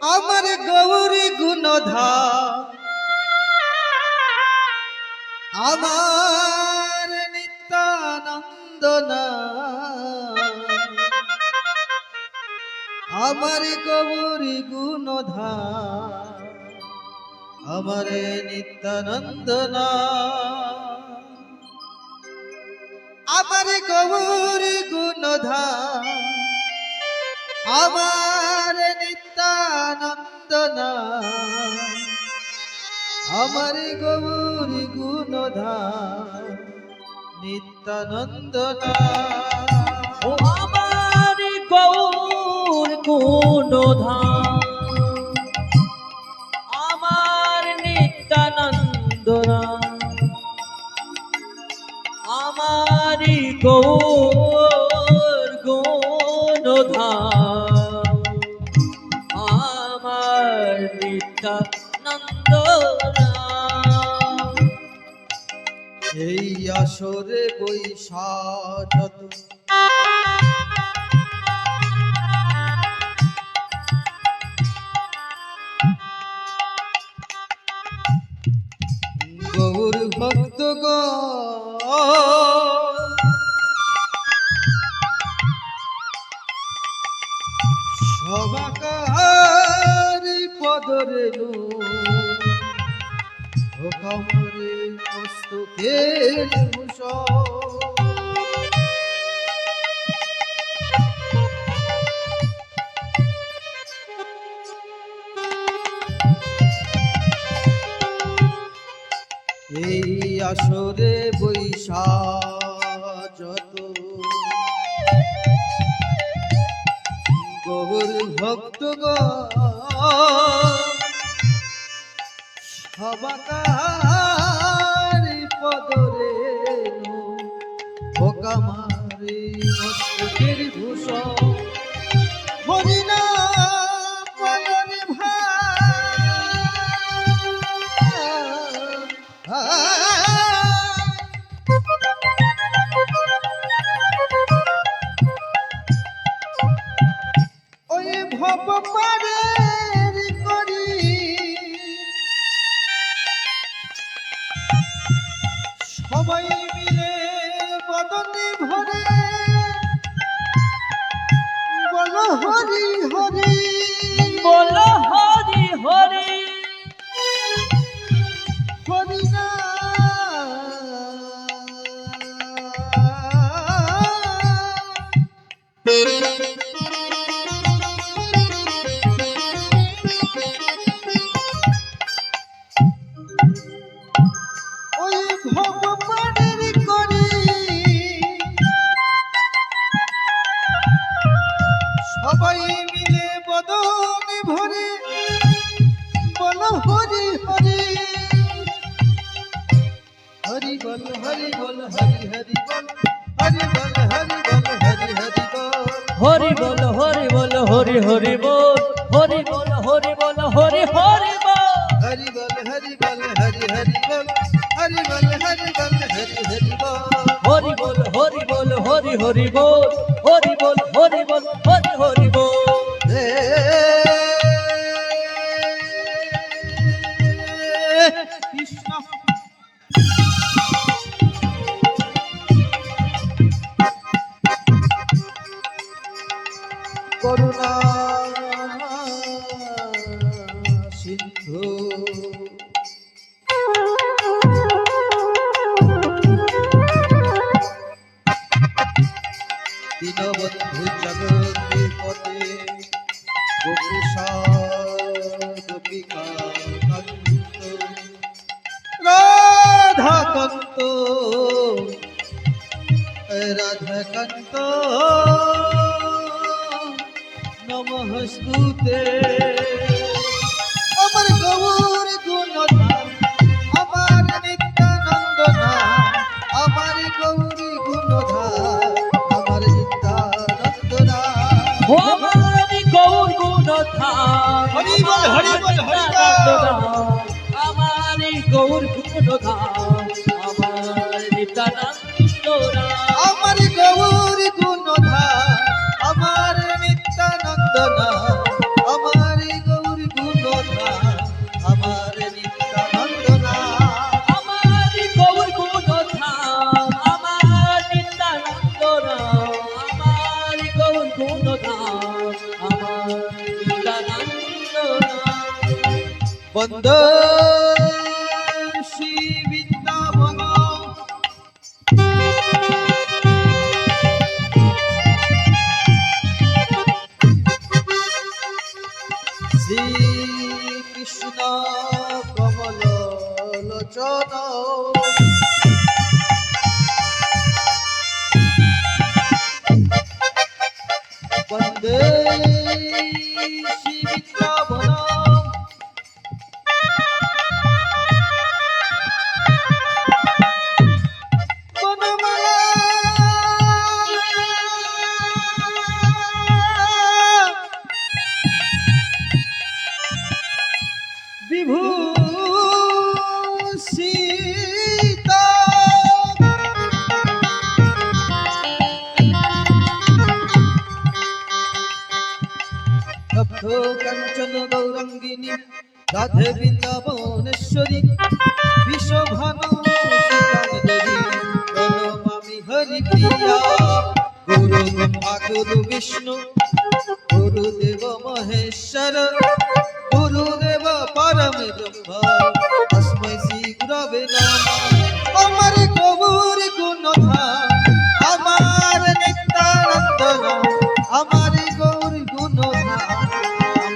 আমার গৌরী গুণধা আমার নিত্যানন্দ আমার গৌরী গুণধা আমার নিত্যানন্দ আমার গৌরী গুণধা আমার নিত্যানন্দ আমার গৌরী গুণধা নিত্যানন্দ ও আমার গৌর গুণধা আমার নিত্যানন্দ আমার গৌর গুণধা আমার নিত্যানন্দ এই আসরে বৈশা যত গৌর ভক্ত সবাকার পদরে কামরে মস্তকের এই আসরে বৈশা যত গৌর ভক্ত সবাকার পদরে ভোকামারে মস্তকের ভূষণ হরিনা পদরে ওই ভব পারে করি সবাই মিলে বদনে ভরে বলো হরি হরি বলো হরি হরি হরি না ওই ভব পারের করি সবাই মিলে বদনে ভরে বল হরি হরি হরি বল হরি বল হরি হরি বল হরি বল হরি বল হরি হরি বল হরি বল হরি হরি বল হরি বল হরি বল হরি হরি বল হরি বল হরি বল হরি হরি বল হরি বল হরি বল হরি হরি বল হরি বল হরি বল হরি হরি বল হরি বল হরি বল হরি হরি বল হে কৃষ্ণ করুণা সিন্ধু দীনবন্ধু জগতে পথে গোপীশা গোপিকা কান্ত রাধাকান্ত রাধাকান্ত নমস্তুতে আমার গৌর গুণধাম আমার নিত্যানন্দ নাম আমার গৌরী গুণধাম আমার নিত্যানন্দ নাম ও আমারি গৌর গুণধাম হরি বল হরি বল হরি বল আমারি গৌর গুণধাম আমার নিত্যানন্দ রাম আমার গৌর গুণধাম আমার নিত্যানন্দ নাম আমার গৌর গুণধাম আমার নিত্যানন্দ নাম আমারি গৌর গুণধাম আমার নিত্যানন্দ রাম আমারি গৌর গুণধাম আমার নিত্যানন্দ রাম বন্দ শ্রী বৃন্দাবন শ্রী কৃষ্ণ কমল লোচন বন্দে শ্রী বৃন্দাবন বনমালা বিভূষিতা তপ্ত কাঞ্চন গৌরঙ্গিনী রাধে বৃন্দাবনেশ্বরী বিশ্বভানু সীতাং দেবী প্রণমামি হরি প্রিয়া গুরু ব্রহ্মা গুরু বিষ্ণু গুরুদেব মহেশ্বর গুরুদেব পরম ব্রহ্ম তস্मै শ্রী গুরবে নমঃ আমার গৌর গুণধাম আমার নিত্যানন্দ নাম আমার গৌর গুণধাম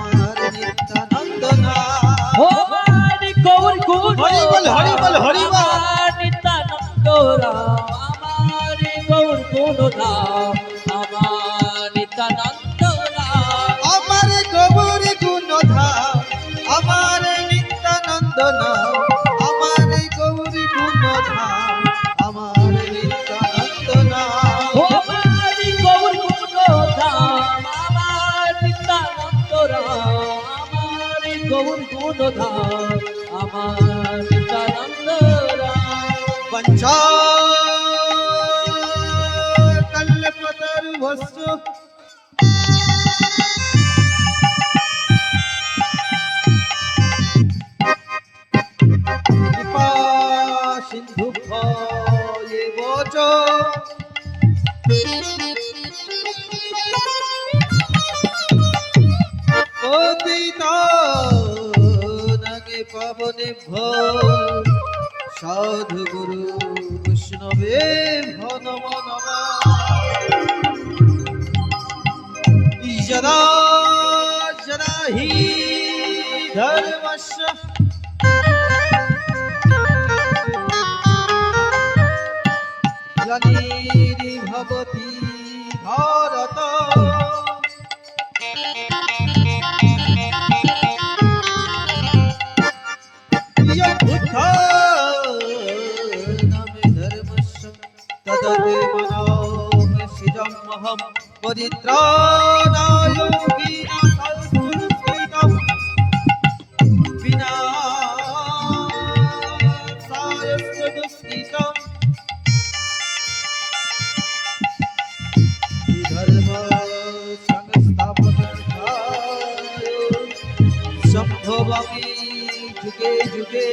আমার নিত্যানন্দ নাম ও আমারি গৌর গুণধাম হরি বল হরি বল আমার নিত্যানন্দ রাম আমারি গৌর গুণধাম আমার নিত্যানন্দ রাম আমার গৌর গুণধাম আমার নিত্যানন্দ নাম আমার গৌর গুণধাম আমার নিত্যানন্দ নাম ও আমারি গৌর গুণধাম আমার নিত্যানন্দ রাম আমারি গৌর গুণধাম আমার নিত্যানন্দ রাম পঞ্চা কল্পতরুভস্য কৃপা সিন্ধুভ্যেব চ পতিতানাং পাবনেভ্যো সাধু গুরু বৈষ্ণবে নমো নমঃ যদা যদা হি ধর্মস্য গ্লানির ভবতি ভারত নামে ধর্মস্য তদদেবনাম সিজমহম পরিত্রাণায় গীনাসাস্তুতিতম বিনাশায় দুষ্কৃতম ধর্ম সংস্থাপনার্থায় সম্ভবামি যুগে যুগে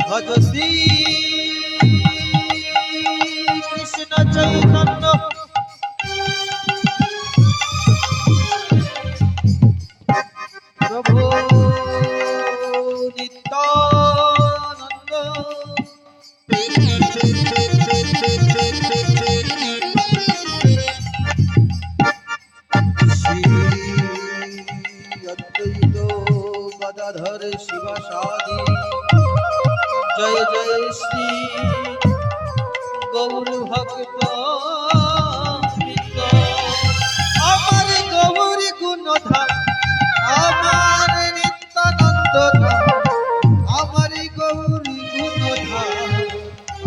ভজ শ্রী কৃষ্ণ চৈতন্য প্রভু নিত্যানন্দ শ্রী অদ্বৈত গদাধর শিবাসাদি জয় জয় শ্রী গৌর ভক্ত আমার গৌর গুণধাম আমার নিত্যানন্দ ধাম আমার গৌর গুণধাম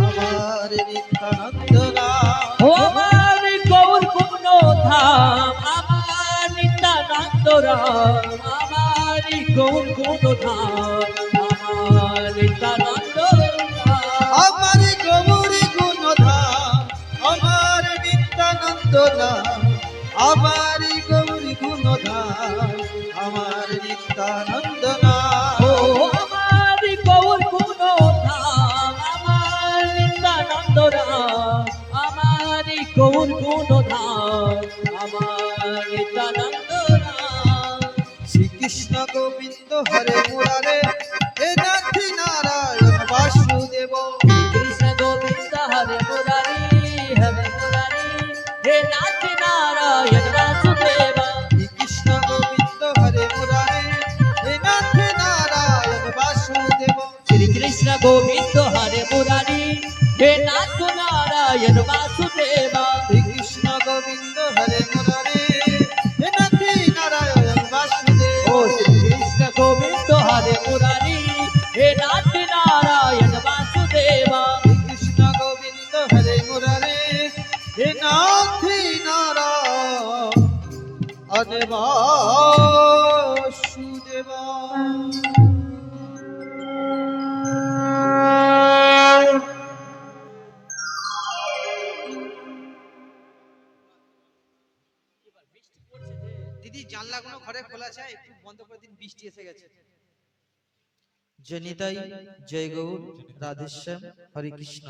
আমার নিত্যানন্দ ধাম ও আমার গৌর গুণ ধাম আমার নিত্যানন্দ রাম আমার গৌর গুণ ধাম আমার নিত্যানন্দ আমার গৌর গুণধাম আমার নিত্যানন্দ ধাম আমার গৌর গুণধাম আমার নিত্যানন্দ ও আমার গৌর গুণ ধাম আমার নিত্যানন্দ রাম আমার গৌর গুণ ধাম আমার নিত্যানন্দ রাম শ্রীকৃষ্ণ গোবিন্দ হরে মুরারে হে নাথি নারায়ণ বাসুদেব কৃষ্ণ গোবিন্দ হরে মুরারি হে নাথ নারায়ণ বাসুদেব কৃষ্ণ গোবিন্দ হরে মুরারে হে নাথি নারায়ণ বাসুদেব শ্রী কৃষ্ণ গোবিন্দ হরে মুরারি হে নাথ নারায়ণ বাসুদেব কৃষ্ণ গোবিন্দ হরে মুরারে হে নাথি নারায়ণ বাসুদেব ও শ্রী কৃষ্ণ গোবিন্দ হরে মুরারি হে নাথ নারায়ণ বাসুদেব কৃষ্ণ গোবিন্দ হরে মুরারে হে নাথি নারায়ণ বাসুদেব দিদি জানলাগুলো ঘরে খোলা আছে একটু বন্ধ করে দিন, বৃষ্টি এসে গেছে। জয় নিতাই, জয় গৌর, রাধেশ্যাম, হরে কৃষ্ণ।